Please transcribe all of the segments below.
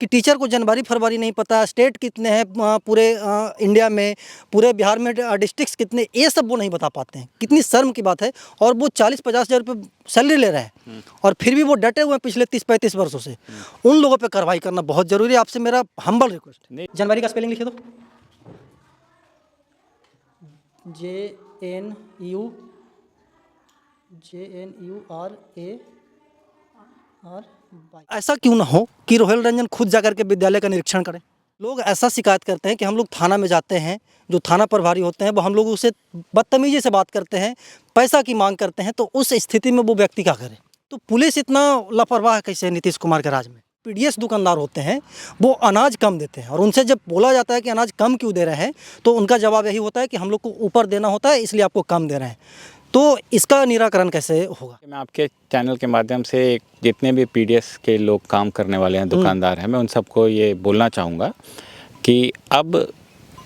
कि टीचर को जनवरी फरवरी नहीं पता, स्टेट कितने हैं पूरे इंडिया में, पूरे बिहार में डिस्ट्रिक्ट्स कितने, ये सब वो नहीं बता पाते हैं। कितनी शर्म की बात है। और वो 40-50 हज़ार रुपये सैलरी ले रहे हैं और फिर भी वो डटे हुए हैं पिछले 30-35 वर्षों से। उन लोगों पर कार्रवाई करना बहुत ज़रूरी है। आपसे मेरा हम्बल रिक्वेस्ट है। जनवरी का स्पेलिंग लिखे दो। JNURAR। ऐसा क्यों ना हो कि रोहिल रंजन खुद जाकर के विद्यालय का निरीक्षण करें। लोग ऐसा शिकायत करते हैं कि हम लोग थाना में जाते हैं, जो थाना प्रभारी होते हैं वो हम लोग उससे बदतमीजी से बात करते हैं, पैसा की मांग करते हैं। तो उस स्थिति में वो व्यक्ति क्या करे। तो पुलिस इतना लापरवाह कैसे है नीतीश कुमार के राज में। पीडीएस दुकानदार होते हैं, वो अनाज कम देते हैं और उनसे जब बोला जाता है कि अनाज कम क्यों दे रहे हैं, तो उनका जवाब यही होता है कि हम लोग को ऊपर देना होता है इसलिए आपको कम दे रहे हैं। तो इसका निराकरण कैसे होगा। मैं आपके चैनल के माध्यम से जितने भी पीडीएस के लोग काम करने वाले हैं, दुकानदार हैं, मैं उन सबको ये बोलना चाहूँगा कि अब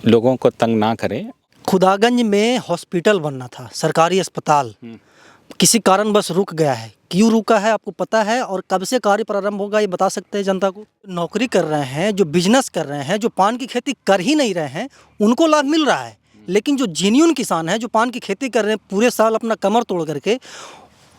लोगों को तंग ना करें। खुदागंज में हॉस्पिटल बनना था, सरकारी अस्पताल, किसी कारणवश रुक गया है। क्यों रुका है आपको पता है, और कब से कार्य प्रारंभ होगा ये बता सकते हैं जनता को। नौकरी कर रहे हैं, जो बिजनेस कर रहे हैं, जो पान की खेती कर ही नहीं रहे हैं, उनको लाभ मिल रहा है। लेकिन जो जेन्युइन किसान है, जो पान की खेती कर रहे हैं पूरे साल अपना कमर तोड़ करके,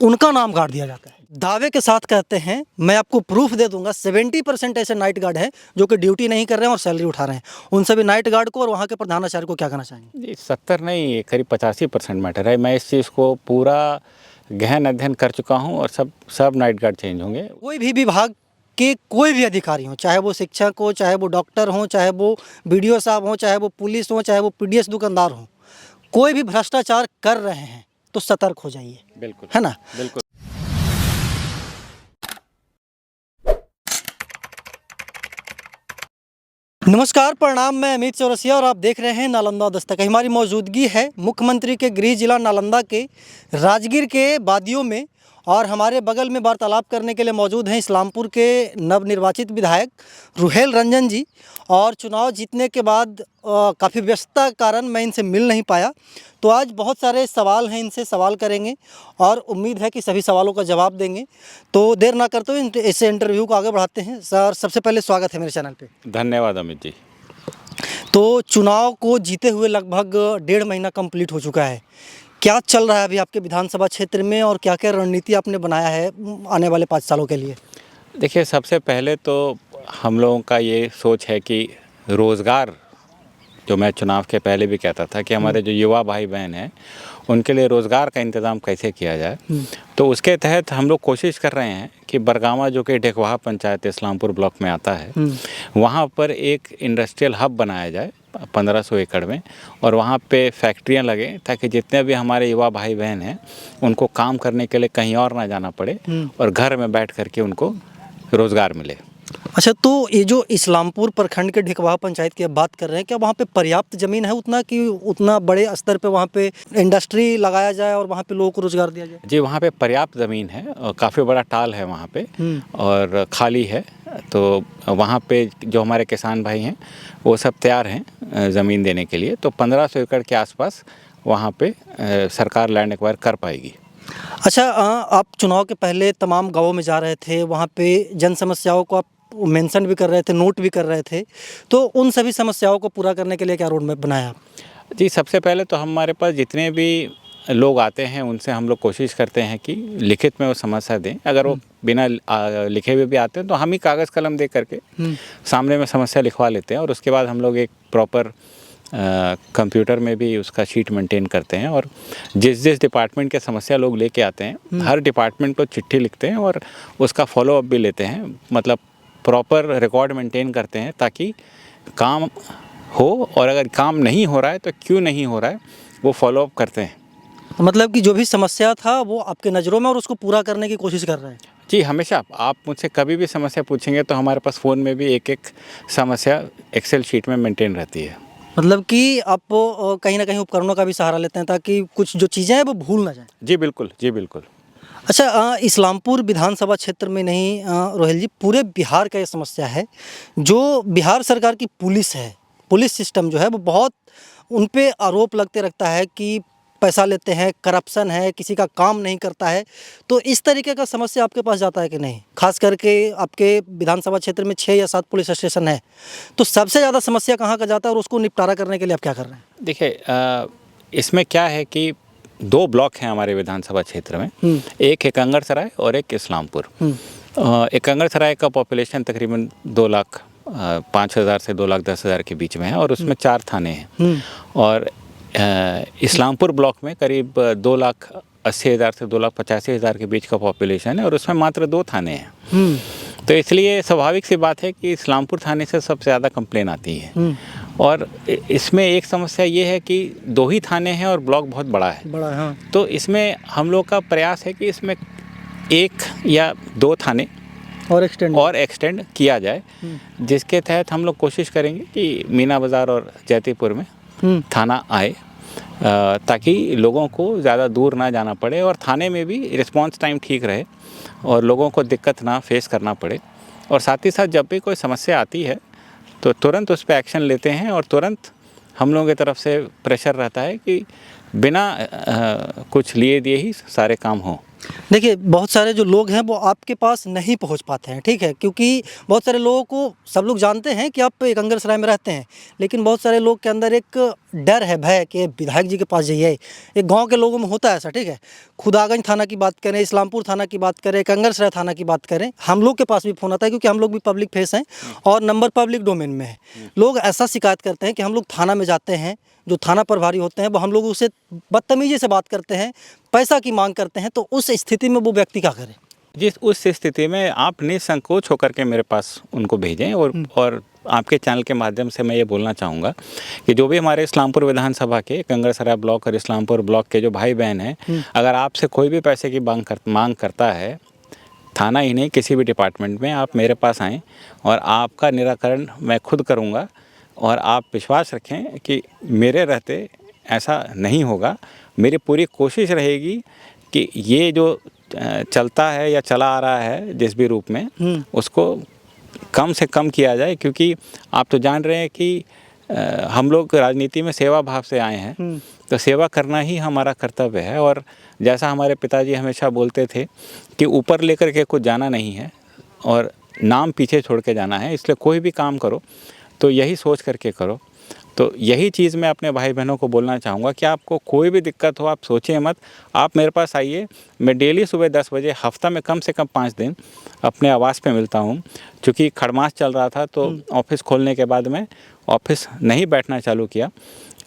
उनका नाम गाड़ दिया जाता है। दावे के साथ कहते हैं, मैं आपको प्रूफ दे दूंगा, 70% ऐसे नाइट गार्ड हैं जो कि ड्यूटी नहीं कर रहे हैं और सैलरी उठा रहे हैं। उन सभी नाइट गार्ड को और वहाँ के प्रधानाचार्य को क्या कहना चाहेंगे। जी 70 नहीं, करीब 85% मैटर है। मैं इस चीज़ को पूरा गहन अध्ययन कर चुका हूँ और सब नाइट गार्ड चेंज होंगे। कोई भी विभाग के कोई भी अधिकारी हो, चाहे वो शिक्षक हो, चाहे वो डॉक्टर हो, चाहे वो बीडीओ साहब हो, चाहे वो पुलिस हो, चाहे वो पीडीएस दुकानदार हो, कोई भी भ्रष्टाचार कर रहे हैं तो सतर्क हो जाइए। बिल्कुल, है ना। बिल्कुल। नमस्कार, प्रणाम। मैं अमित चौरसिया और आप देख रहे हैं नालंदा दस्तक। हमारी मौजूदगी है मुख्यमंत्री के गृह जिला नालंदा के राजगीर के वादियों में, और हमारे बगल में वार्तालाप करने के लिए मौजूद हैं इस्लामपुर के नवनिर्वाचित विधायक रोहिल रंजन जी। और चुनाव जीतने के बाद काफ़ी व्यस्तता के कारण मैं इनसे मिल नहीं पाया, तो आज बहुत सारे सवाल हैं, इनसे सवाल करेंगे और उम्मीद है कि सभी सवालों का जवाब देंगे। तो देर ना करते हुए इस इंटरव्यू को आगे बढ़ाते हैं। सर, सबसे पहले स्वागत है मेरे चैनल पे। धन्यवाद अमित जी। तो चुनाव को जीते हुए लगभग 1.5 महीना कंप्लीट हो चुका है। क्या चल रहा है अभी आपके विधानसभा क्षेत्र में और क्या क्या रणनीति आपने बनाया है आने वाले 5 सालों के लिए। देखिए, सबसे पहले तो हम लोगों का ये सोच है कि रोज़गार, जो मैं चुनाव के पहले भी कहता था कि हमारे जो युवा भाई बहन हैं उनके लिए रोज़गार का इंतज़ाम कैसे किया जाए। तो उसके तहत हम लोग कोशिश कर रहे हैं कि बरगामा, जो कि ढेकवाहा पंचायत इस्लामपुर ब्लॉक में आता है, वहाँ पर एक इंडस्ट्रियल हब बनाया जाए 1500 एकड़ में, और वहाँ पे फैक्ट्रियाँ लगें ताकि जितने भी हमारे युवा भाई बहन हैं उनको काम करने के लिए कहीं और ना जाना पड़े और घर में बैठ करके उनको रोज़गार मिले। अच्छा, तो ये जो इस्लामपुर प्रखंड के ढेकवाहा पंचायत की आप बात कर रहे हैं, क्या वहाँ पे पर्याप्त ज़मीन है उतना कि उतना बड़े स्तर पे वहाँ पे इंडस्ट्री लगाया जाए और वहाँ पे लोगों को रोज़गार दिया जाए। जी, वहाँ पे पर्याप्त ज़मीन है और काफ़ी बड़ा टाल है वहाँ पे और खाली है। तो वहाँ पे जो हमारे किसान भाई हैं वो सब तैयार हैं ज़मीन देने के लिए। तो 1500 एकड़ के आसपास वहाँ पे सरकार लैंड एक्वायर कर पाएगी। अच्छा, आप चुनाव के पहले तमाम गाँवों में जा रहे थे, वहाँ पे जन समस्याओं को आप मेंशन भी कर रहे थे, नोट भी कर रहे थे, तो उन सभी समस्याओं को पूरा करने के लिए क्या रोड मैप बनाया आप? जी, सबसे पहले तो हमारे पास जितने भी लोग आते हैं उनसे हम लोग कोशिश करते हैं कि लिखित में वो समस्या दें। अगर वो बिना लिखे हुए भी आते हैं तो हम ही कागज़ कलम दे करके सामने में समस्या लिखवा लेते हैं, और उसके बाद हम लोग एक प्रॉपर कंप्यूटर में भी उसका शीट मेंटेन करते हैं, और जिस डिपार्टमेंट के समस्या लोग लेके आते हैं हर डिपार्टमेंट को चिट्ठी लिखते हैं और उसका फॉलो अप भी लेते हैं। मतलब प्रॉपर रिकॉर्ड मेंटेन करते हैं ताकि काम हो, और अगर काम नहीं हो रहा है तो क्यों नहीं हो रहा है वो फॉलो अप करते हैं। मतलब कि जो भी समस्या था वो आपके नज़रों में और उसको पूरा करने की कोशिश कर रहे हैं। जी, हमेशा आप मुझसे कभी भी समस्या पूछेंगे तो हमारे पास फ़ोन में भी एक समस्या एक्सेल शीट में मेंटेन रहती है। मतलब कि आप कहीं ना कहीं उपकरणों का भी सहारा लेते हैं ताकि कुछ जो चीज़ें हैं वो भूल ना जाएं। जी बिल्कुल, जी बिल्कुल। अच्छा, इस्लामपुर विधानसभा क्षेत्र में नहीं रोहिल जी, पूरे बिहार का ये समस्या है। जो बिहार सरकार की पुलिस है, पुलिस सिस्टम जो है वो बहुत उन पे आरोप लगते रखता है कि पैसा लेते हैं, करप्शन है, किसी का काम नहीं करता है, तो इस तरीके का समस्या आपके पास जाता है कि नहीं? खास करके आपके विधानसभा क्षेत्र में 6 या 7 पुलिस स्टेशन है, तो सबसे ज़्यादा समस्या कहाँ का जाता है और उसको निपटारा करने के लिए आप क्या कर रहे हैं? देखिए, इसमें क्या है कि 2 ब्लॉक हैं हमारे विधानसभा क्षेत्र में। एक है कंगड़सराय और एक इस्लामपुर। एक कंगड़सराय का पॉपुलेशन तकरीबन 2,05,000 से 2,10,000 के बीच में है और उसमें 4 थाने हैं। और इस्लामपुर ब्लॉक में करीब 2,80,000 से 2,85,000 के बीच का पॉपुलेशन है और उसमें मात्र 2 थाने हैं। तो इसलिए स्वाभाविक सी बात है कि इस्लामपुर थाने से सबसे ज़्यादा कंप्लेन आती है। और इसमें एक समस्या ये है कि 2 ही थाने हैं और ब्लॉक बहुत बड़ा है। हाँ। तो इसमें हम लोग का प्रयास है कि इसमें 1 या 2 थाने और एक्सटेंड किया जाए, जिसके तहत हम लोग कोशिश करेंगे कि मीना बाज़ार और जैतीपुर में थाना आए, ताकि लोगों को ज़्यादा दूर ना जाना पड़े और थाने में भी रिस्पांस टाइम ठीक रहे और लोगों को दिक्कत ना फेस करना पड़े। और साथ ही साथ जब भी कोई समस्या आती है तो तुरंत उस पर एक्शन लेते हैं और तुरंत हम लोगों की तरफ से प्रेशर रहता है कि बिना कुछ लिए दिए ही सारे काम हों। देखिए, बहुत सारे जो लोग हैं वो आपके पास नहीं पहुंच पाते हैं, ठीक है, क्योंकि बहुत सारे लोगों को सब लोग जानते हैं कि आप एकंगरसराय में रहते हैं, लेकिन बहुत सारे लोग के अंदर एक डर है, भय कि विधायक जी के पास जाइए। एक गांव के लोगों में होता है ऐसा, ठीक है। खुदागंज थाना की बात करें, इस्लामपुर थाना की बात करें, एकंगरसराय थाना की बात करें, हम लोग के पास भी फ़ोन आता है क्योंकि हम लोग भी पब्लिक फेस हैं और नंबर पब्लिक डोमेन में है। लोग ऐसा शिकायत करते हैं कि हम लोग थाना में जाते हैं, जो थाना प्रभारी होते हैं वो हम लोग उससे बदतमीजी से बात करते हैं, पैसा की मांग करते हैं, तो उस स्थिति में वो व्यक्ति क्या करे? जिस उस स्थिति में आप निसंकोच होकर के मेरे पास उनको भेजें। और आपके चैनल के माध्यम से मैं ये बोलना चाहूँगा कि जो भी हमारे इस्लामपुर विधानसभा के कंगड़सराय ब्लॉक और इस्लामपुर ब्लॉक के जो भाई बहन हैं, अगर आपसे कोई भी पैसे की मांग करता है, थाना ही नहीं किसी भी डिपार्टमेंट में, आप मेरे पास आएँ और आपका निराकरण मैं खुद करूँगा। और आप विश्वास रखें कि मेरे रहते ऐसा नहीं होगा। मेरी पूरी कोशिश रहेगी कि ये जो चलता है या चला आ रहा है जिस भी रूप में, उसको कम से कम किया जाए, क्योंकि आप तो जान रहे हैं कि हम लोग राजनीति में सेवा भाव से आए हैं, तो सेवा करना ही हमारा कर्तव्य है। और जैसा हमारे पिताजी हमेशा बोलते थे कि ऊपर लेकर के कुछ जाना नहीं है और नाम पीछे छोड़ के जाना है, इसलिए कोई भी काम करो तो यही सोच करके करो। तो यही चीज़ मैं अपने भाई बहनों को बोलना चाहूँगा कि आपको कोई भी दिक्कत हो आप सोचिए मत, आप मेरे पास आइए। मैं डेली सुबह 10 बजे हफ्ता में कम से कम 5 दिन अपने आवास पे मिलता हूँ। क्योंकि खड़मास चल रहा था तो ऑफिस खोलने के बाद मैं ऑफिस नहीं बैठना चालू किया।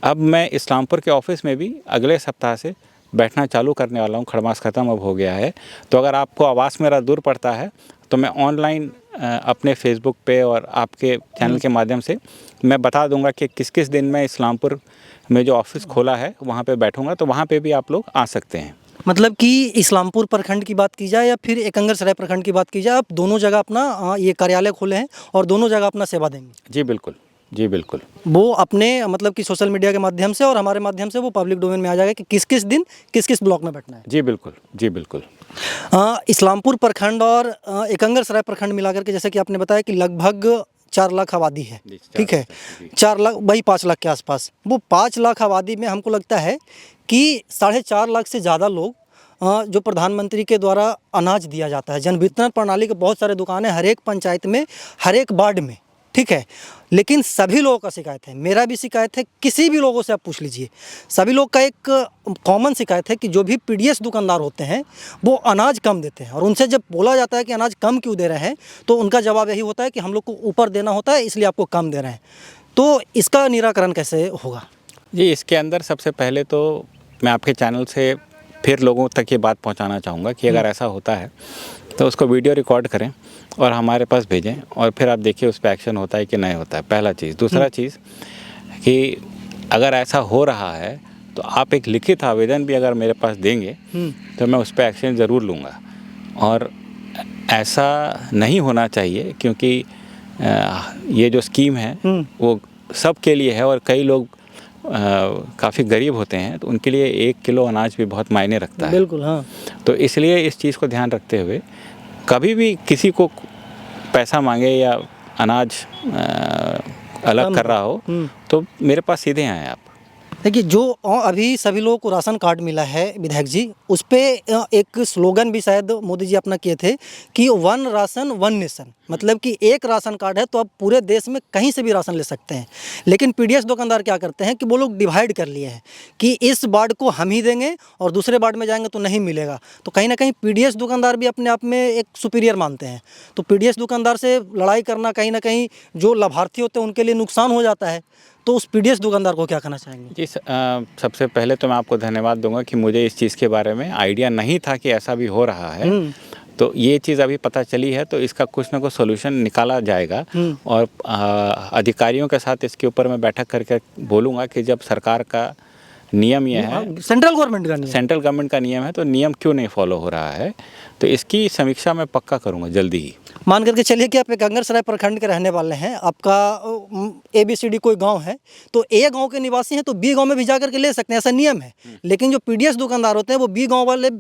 अब मैं इस्लामपुर के ऑफिस में भी अगले सप्ताह से बैठना चालू करने वाला हूँ। खड़मास ख़त्म अब हो गया है, तो अगर आपको आवास मेरा दूर पड़ता है तो मैं ऑनलाइन अपने फेसबुक पे और आपके चैनल के माध्यम से मैं बता दूंगा कि किस किस दिन मैं इस्लामपुर में जो ऑफिस खोला है वहाँ पे बैठूंगा, तो वहाँ पे भी आप लोग आ सकते हैं। मतलब कि इस्लामपुर प्रखंड की बात की जाए या फिर एकंगरसराय प्रखंड की बात की जाए, आप दोनों जगह अपना ये कार्यालय खोले हैं और दोनों जगह अपना सेवा देंगे? जी बिल्कुल, जी बिल्कुल। वो अपने मतलब कि सोशल मीडिया के माध्यम से और हमारे माध्यम से वो पब्लिक डोमेन में आ जाएगा कि किस किस दिन किस किस ब्लॉक में बैठना है? जी बिल्कुल, जी बिल्कुल। इस्लामपुर प्रखंड और एकंगरसराय प्रखंड मिलाकर के जैसे कि आपने बताया कि लगभग 4 लाख आबादी है, ठीक है, 4 लाख वही 5 लाख के आसपास। वो 5 लाख आबादी में हमको लगता है कि 4.5 लाख से ज़्यादा लोग जो प्रधानमंत्री के द्वारा अनाज दिया जाता है, जन वितरण प्रणाली के बहुत सारे दुकानें हर एक पंचायत में, हर एक वार्ड में, ठीक है, लेकिन सभी लोगों का शिकायत है, मेरा भी शिकायत है, किसी भी लोगों से आप पूछ लीजिए, सभी लोग का एक कॉमन शिकायत है कि जो भी पीडीएस दुकानदार होते हैं वो अनाज कम देते हैं। और उनसे जब बोला जाता है कि अनाज कम क्यों दे रहे हैं, तो उनका जवाब यही होता है कि हम लोग को ऊपर देना होता है इसलिए आपको कम दे रहे हैं। तो इसका निराकरण कैसे होगा? जी, इसके अंदर सबसे पहले तो मैं आपके चैनल से फिर लोगों तक ये बात पहुंचाना चाहूँगा कि अगर ऐसा होता है तो उसको वीडियो रिकॉर्ड करें और हमारे पास भेजें और फिर आप देखिए उस पर एक्शन होता है कि नहीं होता है, पहला चीज़। दूसरा चीज़ कि अगर ऐसा हो रहा है तो आप एक लिखित आवेदन भी अगर मेरे पास देंगे तो मैं उस पर एक्शन ज़रूर लूँगा। और ऐसा नहीं होना चाहिए, क्योंकि ये जो स्कीम है वो सब के लिए है और कई लोग काफ़ी गरीब होते हैं, तो उनके लिए 1 किलो अनाज भी बहुत मायने रखता है। बिल्कुल, हाँ। तो इसलिए इस चीज़ को ध्यान रखते हुए कभी भी किसी को पैसा मांगे या अनाज अलग कर रहा हो तो मेरे पास सीधे आएँ आप। देखिए जो अभी सभी लोगों को राशन कार्ड मिला है विधायक जी, उस पे एक स्लोगन भी शायद मोदी जी अपना किए थे कि वन राशन वन नेशन, मतलब कि एक राशन कार्ड है तो आप पूरे देश में कहीं से भी राशन ले सकते हैं। लेकिन पीडीएस दुकानदार क्या करते हैं कि वो लोग डिवाइड कर लिए हैं कि इस वार्ड को हम ही देंगे और दूसरे वार्ड में जाएंगे तो नहीं मिलेगा। तो कहीं ना कहीं पीडीएस दुकानदार भी अपने आप में एक सुपीरियर मानते हैं। तो पीडीएस दुकानदार से लड़ाई करना कहीं ना कहीं जो लाभार्थी होते हैं उनके लिए नुकसान हो जाता है। तो उस पीडीएस दुकानदार को क्या कहना चाहेंगे? जी सबसे पहले तो मैं आपको धन्यवाद दूंगा कि मुझे इस चीज़ के बारे में आइडिया नहीं था कि ऐसा भी हो रहा है। तो ये चीज़ अभी पता चली है तो इसका कुछ ना कुछ सॉल्यूशन निकाला जाएगा और अधिकारियों के साथ इसके ऊपर मैं बैठक करके बोलूँगा कि जब सरकार का नियम ये है, सेंट्रल गवर्नमेंट का नियम, सेंट्रल गवर्नमेंट का नियम है, तो नियम क्यों नहीं फॉलो हो रहा है, तो इसकी समीक्षा मैं पक्का करूँगा जल्दी ही। मान करके चलिए कि आप एक गंगरसराय प्रखंड के रहने वाले हैं, आपका ABCD कोई गांव है, तो A गांव के निवासी हैं तो B गांव में भी जा करके ले सकते हैं, ऐसा नियम है। लेकिन जो पीडीएस दुकानदार होते हैं वो B गांव वाले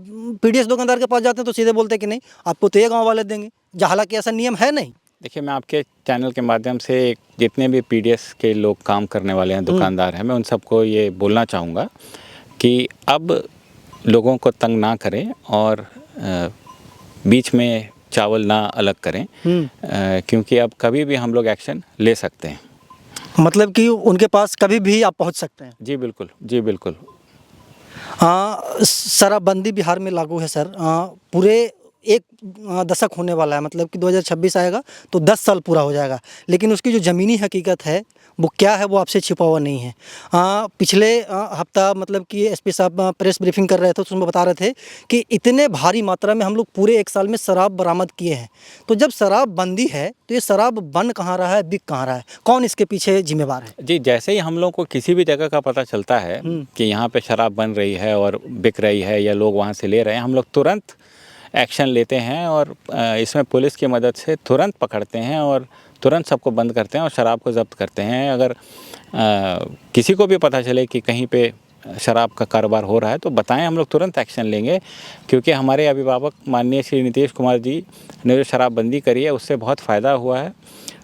पीडीएस दुकानदार के पास जाते हैं तो सीधे बोलते हैं कि नहीं आपको तो A गांव वाले देंगे, हालांकि ऐसा नियम है नहीं। देखिए मैं आपके चैनल के माध्यम से जितने भी पीडीएस के लोग काम करने वाले हैं, दुकानदार हैं, मैं उन सबको ये बोलना चाहूँगा कि अब लोगों को तंग ना करें और बीच में चावल ना अलग करें, क्योंकि अब कभी भी हम लोग एक्शन ले सकते हैं। मतलब कि उनके पास कभी भी आप पहुंच सकते हैं? जी बिल्कुल, जी बिल्कुल। शराबबंदी बिहार में लागू है सर, पूरे एक दशक होने वाला है, मतलब कि 2026 आएगा तो 10 साल पूरा हो जाएगा। लेकिन उसकी जो ज़मीनी हकीकत है वो क्या है वो आपसे छिपा हुआ नहीं है। पिछले हफ्ता मतलब कि एसपी साहब प्रेस ब्रीफिंग कर रहे थे तो उसमें बता रहे थे कि इतने भारी मात्रा में हम लोग पूरे 1 साल में शराब बरामद किए हैं। तो जब शराब बंदी है तो ये शराब बन कहाँ रहा है, बिक कहाँ रहा है, कौन इसके पीछे जिम्मेवार है? जी जैसे ही हम लोग को किसी भी जगह का पता चलता है कि यहाँ पे शराब बन रही है और बिक रही है या लोग वहाँ से ले रहे हैं, हम लोग तुरंत एक्शन लेते हैं और इसमें पुलिस की मदद से तुरंत पकड़ते हैं और तुरंत सबको बंद करते हैं और शराब को ज़ब्त करते हैं। अगर किसी को भी पता चले कि कहीं पे शराब का कारोबार हो रहा है तो बताएं, हम लोग तुरंत एक्शन लेंगे, क्योंकि हमारे अभिभावक माननीय श्री नीतीश कुमार जी ने जो शराबबंदी करी है उससे बहुत फ़ायदा हुआ है।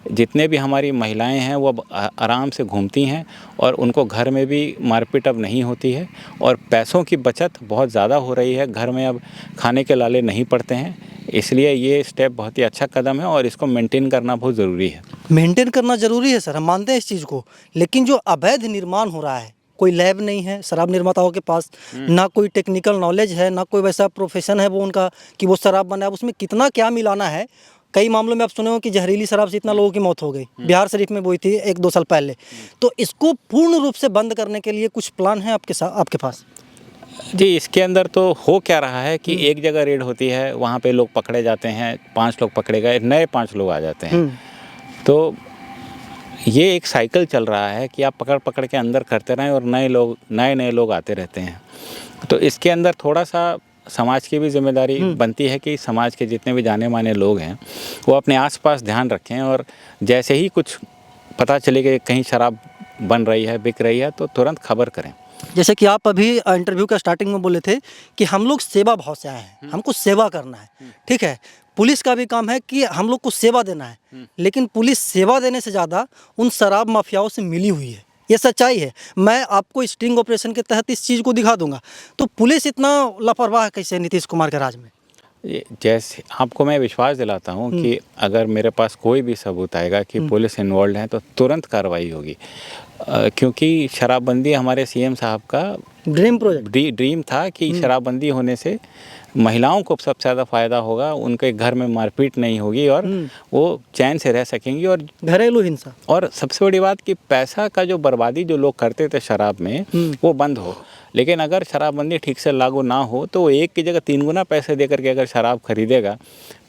जितने भी हमारी महिलाएं हैं वो अब आराम से घूमती हैं और उनको घर में भी मारपीट अब नहीं होती है और पैसों की बचत बहुत ज़्यादा हो रही है। घर में अब खाने के लाले नहीं पड़ते हैं, इसलिए ये स्टेप बहुत ही अच्छा कदम है और इसको मेंटेन करना बहुत ज़रूरी है। मेंटेन करना ज़रूरी है सर, हम मानते हैं इस चीज़ को, लेकिन जो अवैध निर्माण हो रहा है, कोई लैब नहीं है शराब निर्माताओं के पास, ना कोई टेक्निकल नॉलेज है, ना कोई वैसा प्रोफेशन है वो उनका कि वो शराब बनाए, उसमें कितना क्या मिलाना है। कई मामलों में आप सुने हो कि जहरीली शराब से इतना लोगों की मौत हो गई, बिहार शरीफ में हुई थी 1-2 साल पहले। तो इसको पूर्ण रूप से बंद करने के लिए कुछ प्लान है आपके पास? जी इसके अंदर तो हो क्या रहा है कि एक जगह रेड होती है, वहाँ पे लोग पकड़े जाते हैं, 5 लोग पकड़े गए, नए 5 लोग आ जाते हैं। तो ये एक साइकिल चल रहा है कि आप पकड़ पकड़ के अंदर करते रहें और नए लोग आते रहते हैं। तो इसके अंदर थोड़ा सा समाज की भी जिम्मेदारी बनती है कि समाज के जितने भी जाने माने लोग हैं वो अपने आसपास ध्यान रखें और जैसे ही कुछ पता चले कि कहीं शराब बन रही है, बिक रही है, तो तुरंत खबर करें। जैसे कि आप अभी इंटरव्यू का स्टार्टिंग में बोले थे कि हम लोग सेवा भाव से आए हैं, हमको सेवा करना है, ठीक है। पुलिस का भी काम है कि हम लोग को सेवा देना है, लेकिन पुलिस सेवा देने से ज़्यादा उन शराब माफियाओं से मिली हुई है, ये सच्चाई है। मैं आपको स्टिंग ऑपरेशन के तहत इस चीज़ को दिखा दूंगा। तो पुलिस इतना लापरवाह कैसे नीतीश कुमार के राज में? जैसे आपको मैं विश्वास दिलाता हूँ कि अगर मेरे पास कोई भी सबूत आएगा कि पुलिस इन्वॉल्व है तो तुरंत कार्रवाई होगी, क्योंकि शराबबंदी हमारे सीएम साहब का ड्रीम था कि शराबबंदी होने से महिलाओं को सबसे ज़्यादा फ़ायदा होगा, उनके घर में मारपीट नहीं होगी और वो चैन से रह सकेंगी और घरेलू हिंसा, और सबसे बड़ी बात कि पैसा का जो बर्बादी जो लोग करते थे शराब में वो बंद हो। लेकिन अगर शराबबंदी ठीक से लागू ना हो तो वो एक की जगह 3 गुना पैसे दे करके अगर शराब खरीदेगा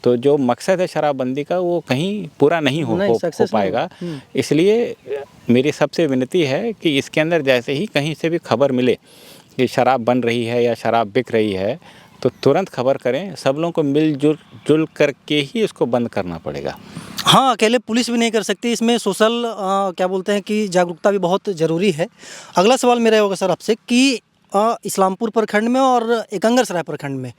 तो जो मकसद है शराबबंदी का वो कहीं पूरा नहीं हो पाएगा। इसलिए मेरी सबसे विनती है कि इसके अंदर जैसे ही कहीं से भी खबर मिले कि शराब बन रही है या शराब बिक रही है तो तुरंत खबर करें। सब लोगों को मिलजुल करके ही इसको बंद करना पड़ेगा। हाँ, अकेले पुलिस भी नहीं कर सकती, इसमें सोशल क्या बोलते हैं कि जागरूकता भी बहुत ज़रूरी है। अगला सवाल मेरा होगा सर आपसे कि इस्लामपुर प्रखंड में और एकंगरसराय प्रखंड में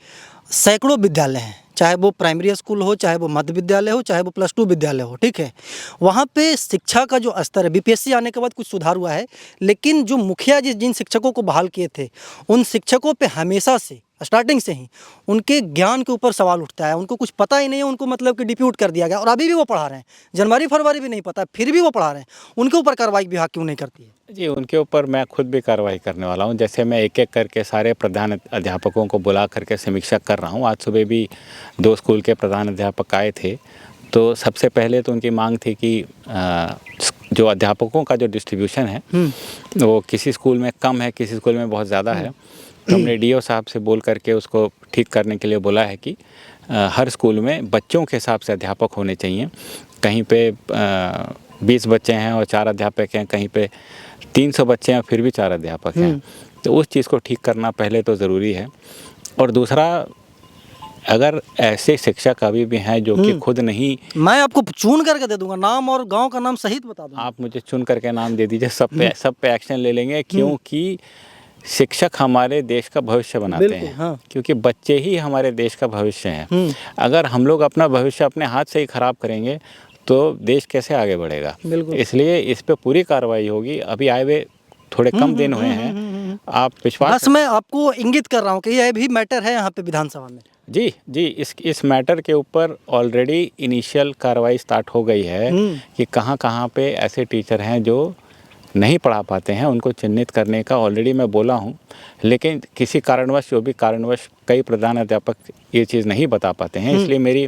सैकड़ों विद्यालय हैं, चाहे वो प्राइमरी स्कूल हो, चाहे वो मध्य विद्यालय हो, चाहे वो +2 विद्यालय हो, ठीक है। वहाँ पे शिक्षा का जो स्तर है, बीपीएससी आने के बाद कुछ सुधार हुआ है, लेकिन जो मुखिया जिन शिक्षकों को बहाल किए थे, उन शिक्षकों पे हमेशा से स्टार्टिंग से ही उनके ज्ञान के ऊपर सवाल उठता है। उनको कुछ पता ही नहीं है, उनको मतलब कि डिप्यूट कर दिया गया और अभी भी वो पढ़ा रहे हैं। जनवरी फरवरी भी नहीं पता, फिर भी वो पढ़ा रहे हैं। उनके ऊपर कार्रवाई विभाग क्यों नहीं करती है? जी, उनके ऊपर मैं खुद भी कार्रवाई करने वाला हूँ। जैसे मैं एक-एक करके सारे प्रधान अध्यापकों को बुला करके समीक्षा कर रहा हूँ। आज सुबह भी 2 स्कूल के प्रधान अध्यापक आए थे। तो सबसे पहले तो उनकी मांग थी कि जो अध्यापकों का जो डिस्ट्रीब्यूशन है वो किसी स्कूल में कम है, किसी स्कूल में बहुत ज़्यादा है। तो हमने डीओ साहब से बोल करके उसको ठीक करने के लिए बोला है कि हर स्कूल में बच्चों के हिसाब से अध्यापक होने चाहिए। कहीं पे 20 बच्चे हैं और 4 अध्यापक हैं, कहीं पे 300 बच्चे हैं फिर भी 4 अध्यापक हैं। तो उस चीज़ को ठीक करना पहले तो ज़रूरी है। और दूसरा, अगर ऐसे शिक्षक अभी भी हैं जो कि खुद नहीं, मैं आपको चुन करके दे दूंगा, नाम और गांव का नाम सहित बता दूंगा। आप मुझे चुन करके नाम दे दीजिए, सब पे एक्शन ले लेंगे, क्योंकि शिक्षक हमारे देश का भविष्य बनाते हैं। हाँ। क्योंकि बच्चे ही हमारे देश का भविष्य हैं। अगर हम लोग अपना भविष्य अपने हाथ से ही खराब करेंगे तो देश कैसे आगे बढ़ेगा? इसलिए इस पे पूरी कार्रवाई होगी। अभी आए हुए थोड़े कम दिन हुए हैं, आप विश्वास बस मैं आपको इंगित कर रहा हूँ कि यह भी मैटर है यहाँ पे विधानसभा में। जी, इस मैटर के ऊपर ऑलरेडी इनिशियल कार्रवाई स्टार्ट हो गई है कि कहाँ पे ऐसे टीचर हैं जो नहीं पढ़ा पाते हैं, उनको चिन्हित करने का ऑलरेडी मैं बोला हूँ। लेकिन किसी कारणवश, जो भी कारणवश, कई प्रधान अध्यापक ये चीज़ नहीं बता पाते हैं। इसलिए मेरी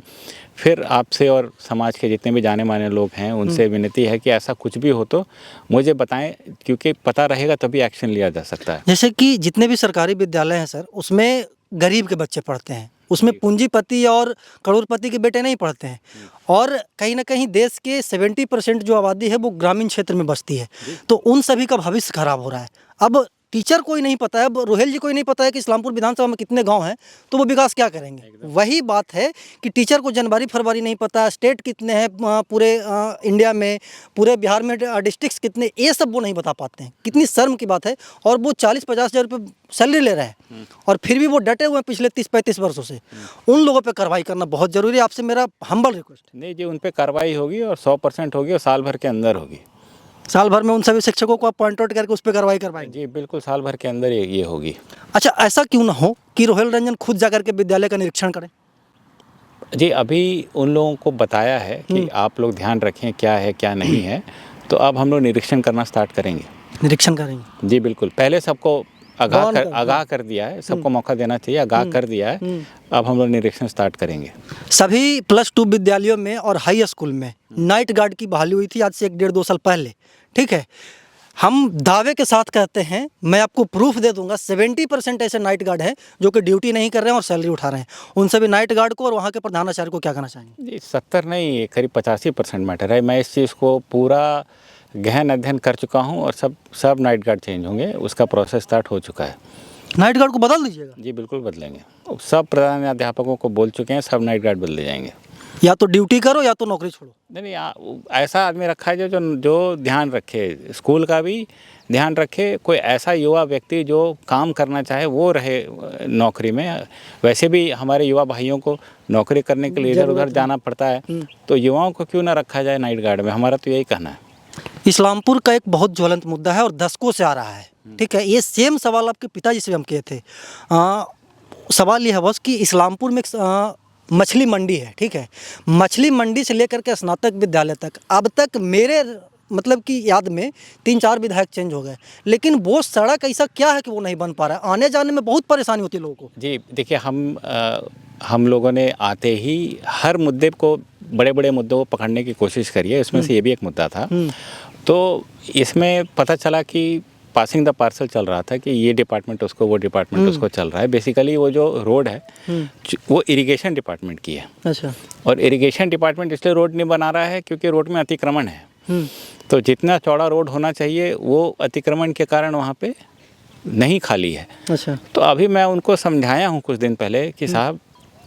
फिर आपसे और समाज के जितने भी जाने माने लोग हैं उनसे विनती है कि ऐसा कुछ भी हो तो मुझे बताएं, क्योंकि पता रहेगा तभी एक्शन लिया जा सकता है। जैसे कि जितने भी सरकारी विद्यालय हैं सर, उसमें गरीब के बच्चे पढ़ते हैं, उसमें पूंजीपति और करोड़पति के बेटे नहीं पढ़ते हैं। और कहीं ना कहीं देश के 70% जो आबादी है वो ग्रामीण क्षेत्र में बसती है, तो उन सभी का भविष्य खराब हो रहा है। अब टीचर कोई नहीं पता है, अब रोहेल जी कोई नहीं पता है कि इस्लामपुर विधानसभा में कितने गांव हैं, तो वो विकास क्या करेंगे? वही बात है कि टीचर को जनवरी फरवरी नहीं पता, स्टेट कितने हैं पूरे इंडिया में, पूरे बिहार में डिस्ट्रिक्ट्स कितने, ये सब वो नहीं बता पाते हैं। कितनी शर्म की बात है। और वो 40-50 हज़ार रुपये सैलरी ले रहे हैं और फिर भी वो डटे हुए हैं पिछले 30-35 वर्षों से। उन लोगों पर कार्रवाई करना बहुत ज़रूरी है। आपसे मेरा हम्बल रिक्वेस्ट है। नहीं जी, उन पर कार्रवाई होगी और 100% होगी और साल भर के अंदर होगी। साल भर में उन सभी शिक्षकों को आप पॉइंट आउट करके उस पर कार्रवाई करवाएंगे? जी बिल्कुल, साल भर के अंदर ये होगी। अच्छा, ऐसा क्यों ना हो कि रोहेल रंजन खुद जाकर के विद्यालय का निरीक्षण करें? जी, अभी उन लोगों को बताया है कि आप लोग ध्यान रखें क्या है क्या नहीं है, तो अब हम लोग निरीक्षण करना स्टार्ट करेंगे। निरीक्षण करेंगे? जी बिल्कुल, पहले सबको आगाह कर दिया है, सबको मौका देना चाहिए, आगाह कर दिया है। अब हम लोग निरीक्षण स्टार्ट करेंगे। सभी +2 विद्यालयों में और हाई स्कूल में नाइट गार्ड की बहाली हुई थी आज से 1-1.5-2 साल पहले, ठीक है। हम दावे के साथ कहते हैं, मैं आपको प्रूफ दे दूंगा, 70% ऐसे नाइट गार्ड हैं जो कि ड्यूटी नहीं कर रहे हैं और सैलरी उठा रहे हैं। उन सभी नाइट गार्ड को और वहाँ के प्रधानाचार्य को क्या कहना चाहेंगे? जी, 70 नहीं, करीब 85% मैटर है। मैं इस चीज़ को पूरा गहन अध्ययन कर चुका हूँ और सब नाइट गार्ड चेंज होंगे, उसका प्रोसेस स्टार्ट हो चुका है। नाइट गार्ड को बदल दीजिएगा? जी बिल्कुल बदलेंगे। सब प्रधान अध्यापकों को बोल चुके हैं, सब नाइट गार्ड बदले जाएंगे। या तो ड्यूटी करो या तो नौकरी छोड़ो। नहीं, ऐसा आदमी रखा है जो ध्यान रखे, स्कूल का भी ध्यान रखे। कोई ऐसा युवा व्यक्ति जो काम करना चाहे वो रहे नौकरी में। वैसे भी हमारे युवा भाइयों को नौकरी करने के लिए इधर उधर जाना पड़ता है, तो युवाओं को क्यों ना रखा जाए नाइट गार्ड में? हमारा तो यही कहना है। इस्लामपुर का एक बहुत ज्वलंत मुद्दा है और दशकों से आ रहा है, ठीक है। ये सेम सवाल आपके पिताजी से हम किए थे। सवाल ये है बस कि इस्लामपुर में मछली मंडी है, ठीक है। मछली मंडी से लेकर के स्नातक विद्यालय तक अब तक मेरे मतलब कि याद में 3-4 विधायक चेंज हो गए, लेकिन वो सड़क ऐसा क्या है कि वो नहीं बन पा रहा है? आने जाने में बहुत परेशानी होती है लोगों को। जी देखिए, हम लोगों ने आते ही हर मुद्दे को, बड़े बड़े मुद्दों को पकड़ने की कोशिश करी है। इसमें से ये भी एक मुद्दा था। तो इसमें पता चला कि पासिंग द पार्सल चल रहा था कि ये डिपार्टमेंट उसको, वो डिपार्टमेंट उसको चल रहा है। बेसिकली वो जो रोड है वो इरिगेशन डिपार्टमेंट की है। अच्छा। और इरिगेशन डिपार्टमेंट इसलिए रोड नहीं बना रहा है क्योंकि रोड में अतिक्रमण है। तो जितना चौड़ा रोड होना चाहिए वो अतिक्रमण के कारण वहाँ पे नहीं खाली है। अच्छा। तो अभी मैं उनको समझाया हूँ कुछ दिन पहले कि साहब,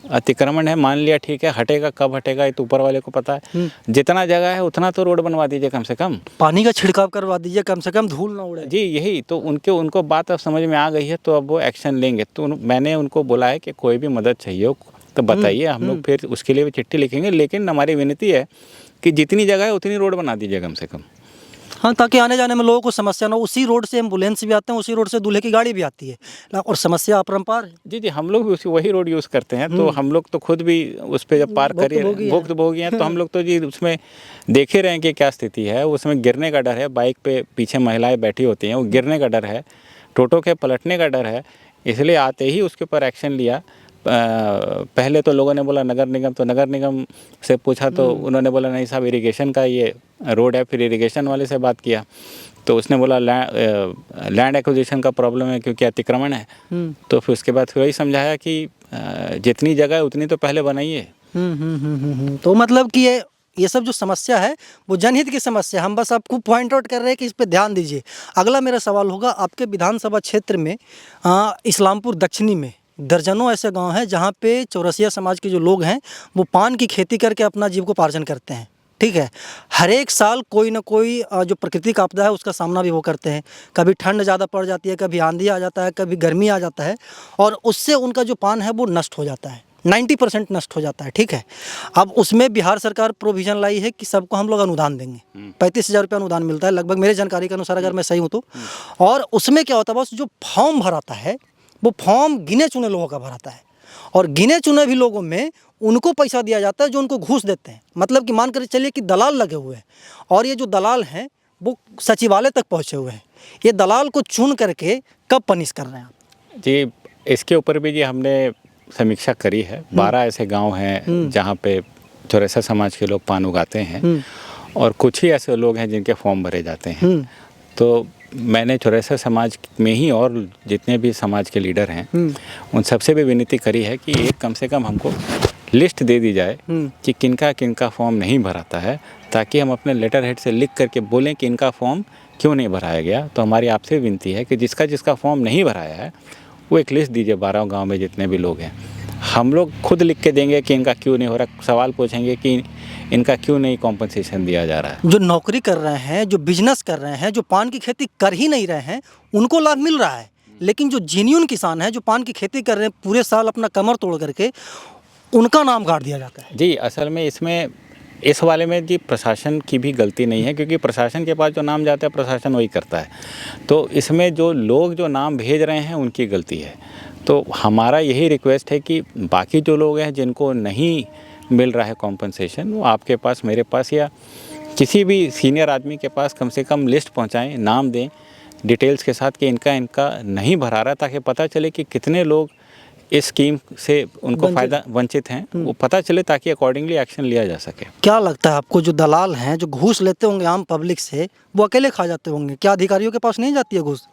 अतिक्रमण है, मान लिया ठीक है, हटेगा कब हटेगा ये तो ऊपर वाले को पता है। जितना जगह है उतना तो रोड बनवा दीजिए कम से कम। पानी का छिड़काव करवा दीजिए, कम से कम धूल ना उड़े। जी यही तो उनको बात अब समझ में आ गई है, तो अब वो एक्शन लेंगे। तो मैंने उनको बोला है कि कोई भी मदद चाहिए हो तो बताइए, हम लोग फिर उसके लिए भी चिट्ठी लिखेंगे। लेकिन हमारी विनती है कि जितनी जगह है उतनी रोड बना दीजिए कम से कम। हाँ, ताकि आने जाने में लोगों को समस्या ना हो। उसी रोड से एम्बुलेंस भी आते हैं, उसी रोड से दूल्हे की गाड़ी भी आती है और समस्या अपरंपार है। जी हम लोग भी वही रोड यूज़ करते हैं, तो हम लोग तो खुद भी उस पर जब पार करिए भुक्तभोगी हैं, तो हम लोग तो जी उसमें देखे रहे हैं कि क्या स्थिति है। उसमें गिरने का डर है, बाइक पे पीछे महिलाएं बैठी होती हैं, वो गिरने का डर है, टोटो के पलटने का डर है। इसलिए आते ही उसके ऊपर एक्शन लिया। पहले तो लोगों ने बोला नगर निगम, तो नगर निगम से पूछा तो उन्होंने बोला नहीं साहब इरिगेशन का ये रोड है। फिर इरिगेशन वाले से बात किया तो उसने बोला लैंड एक्विजिशन का प्रॉब्लम है क्योंकि अतिक्रमण है। तो फिर उसके बाद फिर वही समझाया कि जितनी जगह है उतनी तो पहले बनाइए। तो मतलब कि ये सब जो समस्या है वो जनहित की समस्या है। हम बस आपको पॉइंट आउट कर रहे हैं कि इस पे ध्यान दीजिए। अगला मेरा सवाल होगा, आपके विधानसभा क्षेत्र में इस्लामपुर दक्षिणी में दर्जनों ऐसे गांव हैं जहां पे चौरसिया समाज के जो लोग हैं वो पान की खेती करके अपना जीविकोपार्जन करते हैं। ठीक है, हर एक साल कोई ना कोई जो प्राकृतिक आपदा है उसका सामना भी वो करते हैं। कभी ठंड ज़्यादा पड़ जाती है, कभी आंधी आ जाता है, कभी गर्मी आ जाता है और उससे उनका जो पान है वो नष्ट हो जाता है, 90% नष्ट हो जाता है। ठीक है, अब उसमें बिहार सरकार प्रोविज़न लाई है कि सबको हम लोग अनुदान देंगे। 35,000 रुपये अनुदान मिलता है लगभग, मेरे जानकारी के अनुसार, अगर मैं सही हूँ तो। और उसमें क्या होता है, बस जो फॉर्म भराता है वो फॉर्म गिने चुने लोगों का भराता है और गिने चुने भी लोगों में उनको पैसा दिया जाता है जो उनको घूस देते हैं। मतलब कि मान कर चलिए कि दलाल लगे हुए हैं और ये जो दलाल हैं वो सचिवालय तक पहुँचे हुए हैं। ये दलाल को चुन करके कब पनिश कर रहे हैं आप? जी इसके ऊपर भी जी हमने समीक्षा करी है। 12 ऐसे गांव हैं जहां पे चौरसिया समाज के लोग पान उगाते हैं और कुछ ही ऐसे लोग हैं जिनके फॉर्म भरे जाते हैं। तो मैंने चौरसिया समाज में ही और जितने भी समाज के लीडर हैं उन सबसे भी विनती करी है कि एक कम से कम हमको लिस्ट दे दी जाए कि किनका किनका फॉर्म नहीं भराता है, ताकि हम अपने लेटर हेड से लिख करके बोलें कि इनका फॉर्म क्यों नहीं भराया गया। तो हमारी आपसे विनती है कि जिसका जिसका फॉर्म नहीं भराया है वो एक लिस्ट दीजिए 12 गांव में जितने भी लोग हैं। हम लोग खुद लिख के देंगे कि इनका क्यों नहीं हो रहा, सवाल पूछेंगे कि इनका क्यों नहीं कॉम्पनसेशन दिया जा रहा है। जो नौकरी कर रहे हैं, जो बिजनेस कर रहे हैं, जो पान की खेती कर ही नहीं रहे हैं, उनको लाभ मिल रहा है। लेकिन जो जेन्युइन किसान है, जो पान की खेती कर रहे हैं पूरे साल अपना कमर तोड़ करके, उनका नाम गाड़ दिया जाता है। जी असल में इसमें इस वाले में जी प्रशासन की भी गलती नहीं है, क्योंकि प्रशासन के पास जो नाम जाता है प्रशासन वही करता है। तो इसमें जो लोग जो नाम भेज रहे हैं उनकी गलती है। तो हमारा यही रिक्वेस्ट है कि बाकी जो लोग हैं जिनको नहीं मिल रहा है कॉम्पनसेशन, वो आपके पास, मेरे पास या किसी भी सीनियर आदमी के पास कम से कम लिस्ट पहुंचाएं, नाम दें डिटेल्स के साथ कि इनका नहीं भरा रहा, ताकि पता चले कि कितने लोग इस स्कीम से उनको फ़ायदा वंचित हैं, वो पता चले ताकि अकॉर्डिंगली एक्शन लिया जा सके। क्या लगता है आपको, जो दलाल हैं जो घूस लेते होंगे आम पब्लिक से, वो अकेले खा जाते होंगे? क्या अधिकारियों के पास नहीं जाती है घूस?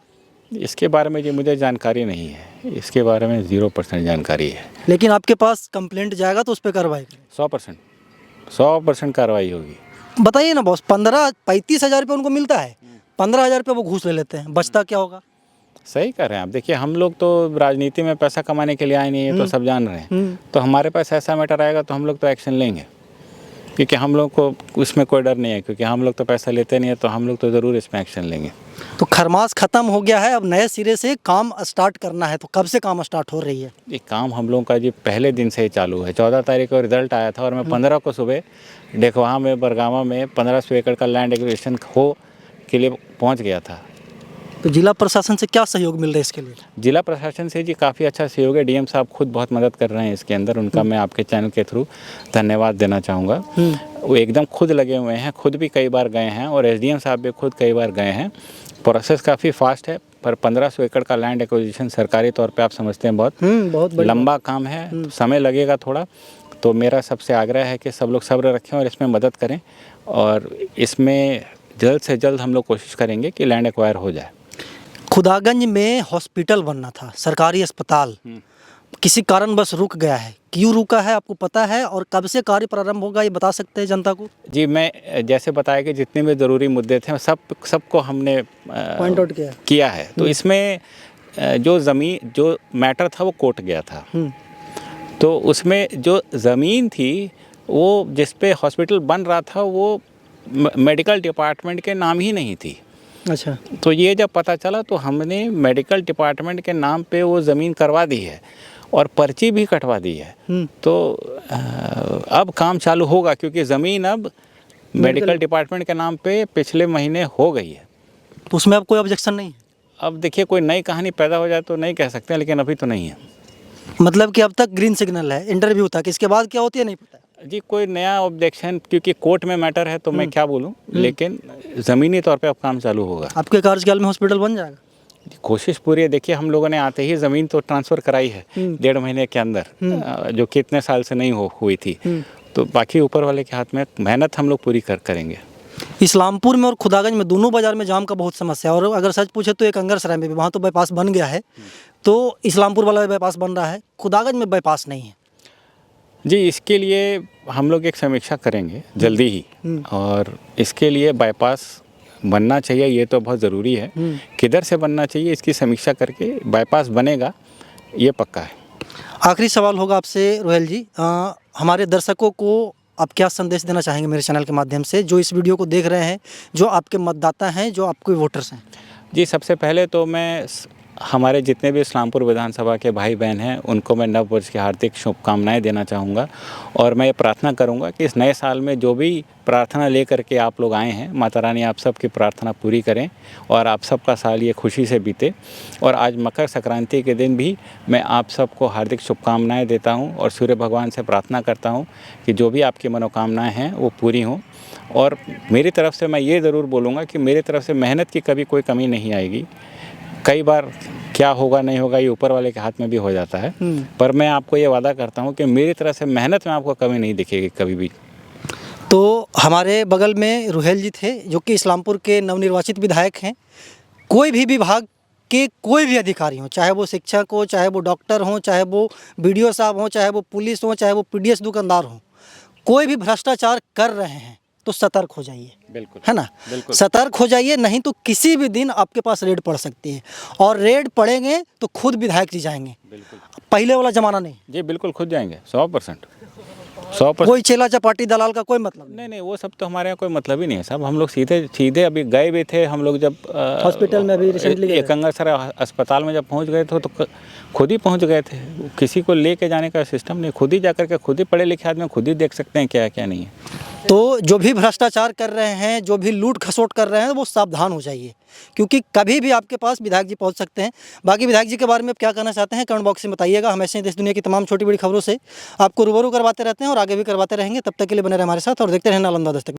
इसके बारे में जी मुझे जानकारी नहीं है, इसके बारे में 0% जानकारी है। लेकिन आपके पास कंप्लेंट जाएगा तो उस पर कार्रवाई करें? 100% कार्रवाई होगी। बताइए ना बॉस, 35,000 रुपये उनको मिलता है, 15,000 रुपये वो घूस ले लेते हैं, बचता क्या होगा? सही कर रहे हैं आप। देखिए हम लोग तो राजनीति में पैसा कमाने के लिए आए नहीं है, तो सब जान रहे हैं। तो हमारे पास ऐसा मैटर आएगा तो हम लोग तो एक्शन लेंगे, क्योंकि हम लोग को उसमें कोई डर नहीं है, क्योंकि हम लोग तो पैसा लेते नहीं है, तो हम लोग तो ज़रूर इसमें एक्शन लेंगे। तो खरमास ख़त्म हो गया है, अब नए सिरे से काम स्टार्ट करना है, तो कब से काम स्टार्ट हो रही है? ये काम हम लोगों का जी पहले दिन से ही चालू है। 14 तारीख को रिजल्ट आया था और मैं 15 को सुबह डेकवाहा में, बरगामा में 1500 एकड़ का लैंड एक्विजिशन हो के लिए पहुँच गया था। तो जिला प्रशासन से क्या सहयोग मिल रहा है इसके लिए? जिला प्रशासन से जी काफ़ी अच्छा सहयोग है। डीएम साहब खुद बहुत मदद कर रहे हैं इसके अंदर, उनका मैं आपके चैनल के थ्रू धन्यवाद देना चाहूँगा। वो एकदम खुद लगे हुए हैं, खुद भी कई बार गए हैं और एसडीएम साहब भी खुद कई बार गए हैं। प्रोसेस काफ़ी फास्ट है, पर 1500 एकड़ का लैंड एक्विजिशन सरकारी तौर पे आप समझते हैं बहुत लंबा काम है, समय लगेगा थोड़ा। तो मेरा सबसे आग्रह है कि सब लोग सब्र रखें और इसमें मदद करें, और इसमें जल्द से जल्द हम लोग कोशिश करेंगे कि लैंड एक्वायर हो जाए। खुदागंज में हॉस्पिटल बनना था, सरकारी अस्पताल, किसी कारणवश रुक गया है। क्यों रुका है आपको पता है, और कब से कार्य प्रारंभ होगा ये बता सकते हैं जनता को? जी मैं जैसे बताया कि जितने भी ज़रूरी मुद्दे थे सबको हमने पॉइंट आउट किया है। तो इसमें जो ज़मीन, जो मैटर था वो कोर्ट गया था। तो उसमें जो ज़मीन थी वो जिस पे हॉस्पिटल बन रहा था वो मेडिकल डिपार्टमेंट के नाम ही नहीं थी। अच्छा। तो ये जब पता चला तो हमने मेडिकल डिपार्टमेंट के नाम पे वो ज़मीन करवा दी है और पर्ची भी कटवा दी है। तो अब काम चालू होगा क्योंकि ज़मीन अब मेडिकल डिपार्टमेंट के नाम पे पिछले महीने हो गई है। तो उसमें अब कोई ऑब्जेक्शन नहीं है? अब देखिए कोई नई कहानी पैदा हो जाए तो नहीं कह सकते हैं, लेकिन अभी तो नहीं है। मतलब कि अब तक ग्रीन सिग्नल है, इंटरव्यू तक, इसके बाद क्या होती है नहीं पता। जी कोई नया ऑब्जेक्शन क्योंकि कोर्ट में मैटर है तो मैं क्या बोलूं, लेकिन ज़मीनी तौर पे अब काम चालू होगा। आपके कार्यकाल में हॉस्पिटल बन जाएगा? कोशिश पूरी है। देखिए हम लोगों ने आते ही ज़मीन तो ट्रांसफ़र कराई है 1.5 महीने के अंदर, जो कि इतने साल से नहीं हुई थी। तो बाकी ऊपर वाले के हाथ में, मेहनत हम लोग पूरी करेंगे। इस्लामपुर में और खुदागंज में दोनों बाज़ार में जाम का बहुत समस्या है, और अगर सच पूछे तो एक अंगरसराय में भी, वहाँ तो बाईपास बन गया है, तो इस्लामपुर वाला बाईपास बन रहा है, खुदागंज में बाईपास नहीं है। जी इसके लिए हम लोग एक समीक्षा करेंगे जल्दी ही, और इसके लिए बाईपास बनना चाहिए, ये तो बहुत ज़रूरी है। किधर से बनना चाहिए इसकी समीक्षा करके बाईपास बनेगा, ये पक्का है। आखिरी सवाल होगा आपसे रोहेल जी, हमारे दर्शकों को आप क्या संदेश देना चाहेंगे मेरे चैनल के माध्यम से, जो इस वीडियो को देख रहे हैं, जो आपके मतदाता हैं, जो आपके वोटर्स हैं? जी सबसे पहले तो मैं हमारे जितने भी इस्लामपुर विधानसभा के भाई बहन हैं उनको मैं नव वर्ष की हार्दिक शुभकामनाएं देना चाहूँगा, और मैं ये प्रार्थना करूँगा कि इस नए साल में जो भी प्रार्थना लेकर के आप लोग आए हैं, माता रानी आप सबकी प्रार्थना पूरी करें और आप सबका साल ये खुशी से बीते। और आज मकर संक्रांति के दिन भी मैं आप सबको हार्दिक शुभकामनाएँ देता हूँ और सूर्य भगवान से प्रार्थना करता हूँ कि जो भी आपकी मनोकामनाएँ हैं वो पूरी हों। और मेरी तरफ से मैं ये ज़रूर बोलूँगा कि मेरी तरफ से मेहनत की कभी कोई कमी नहीं आएगी। कई बार क्या होगा नहीं होगा ये ऊपर वाले के हाथ में भी हो जाता है, पर मैं आपको ये वादा करता हूँ कि मेरी तरफ से मेहनत में आपको कमी नहीं दिखेगी कभी भी। तो हमारे बगल में रोहेल जी थे, जो कि इस्लामपुर के नवनिर्वाचित विधायक हैं। कोई भी विभाग के कोई भी अधिकारी हों, चाहे वो शिक्षक हो, चाहे वो डॉक्टर हों, चाहे वो BDO साहब हों, चाहे वो पुलिस हो, चाहे वो PDS दुकानदार हों, कोई भी भ्रष्टाचार कर रहे हैं तो सतर्क हो जाइए। बिल्कुल, है ना? बिल्कुल सतर्क हो जाइए, नहीं तो किसी भी दिन आपके पास रेड पड़ सकती है, और रेड पड़ेंगे तो खुद विधायक जी जाएंगे। बिल्कुल पहले वाला जमाना नहीं। जी बिल्कुल खुद जाएंगे 100%। कोई चेला चपाटी दलाल का कोई मतलब नहीं, वो सब तो हमारे यहाँ कोई मतलब ही नहीं है साहब। हम लोग सीधे अभी गए भी थे, हम लोग जब हॉस्पिटल में अभी रिसेंटली एक अंगरसराय अस्पताल में जब पहुँच गए थे तो खुद ही पहुँच गए थे, किसी को लेके जाने का सिस्टम नहीं, खुद ही जा करके खुद ही पढ़े लिखे आदमी खुद ही देख सकते हैं क्या क्या नहीं है। तो जो भी भ्रष्टाचार कर रहे हैं, जो भी लूट खसोट कर रहे हैं, वो सावधान हो जाइए, क्योंकि कभी भी आपके पास विधायक जी पहुंच सकते हैं। बाकी विधायक जी के बारे में आप क्या कहना चाहते हैं कमेंट बॉक्स में बताइएगा। हम ऐसे ही देश दुनिया की तमाम छोटी बड़ी खबरों से आपको रूबरू करवाते रहते हैं और आगे भी करवाते रहेंगे। तब तक के लिए बने रहे हमारे साथ और देखते रहें नालंदा दस्तक।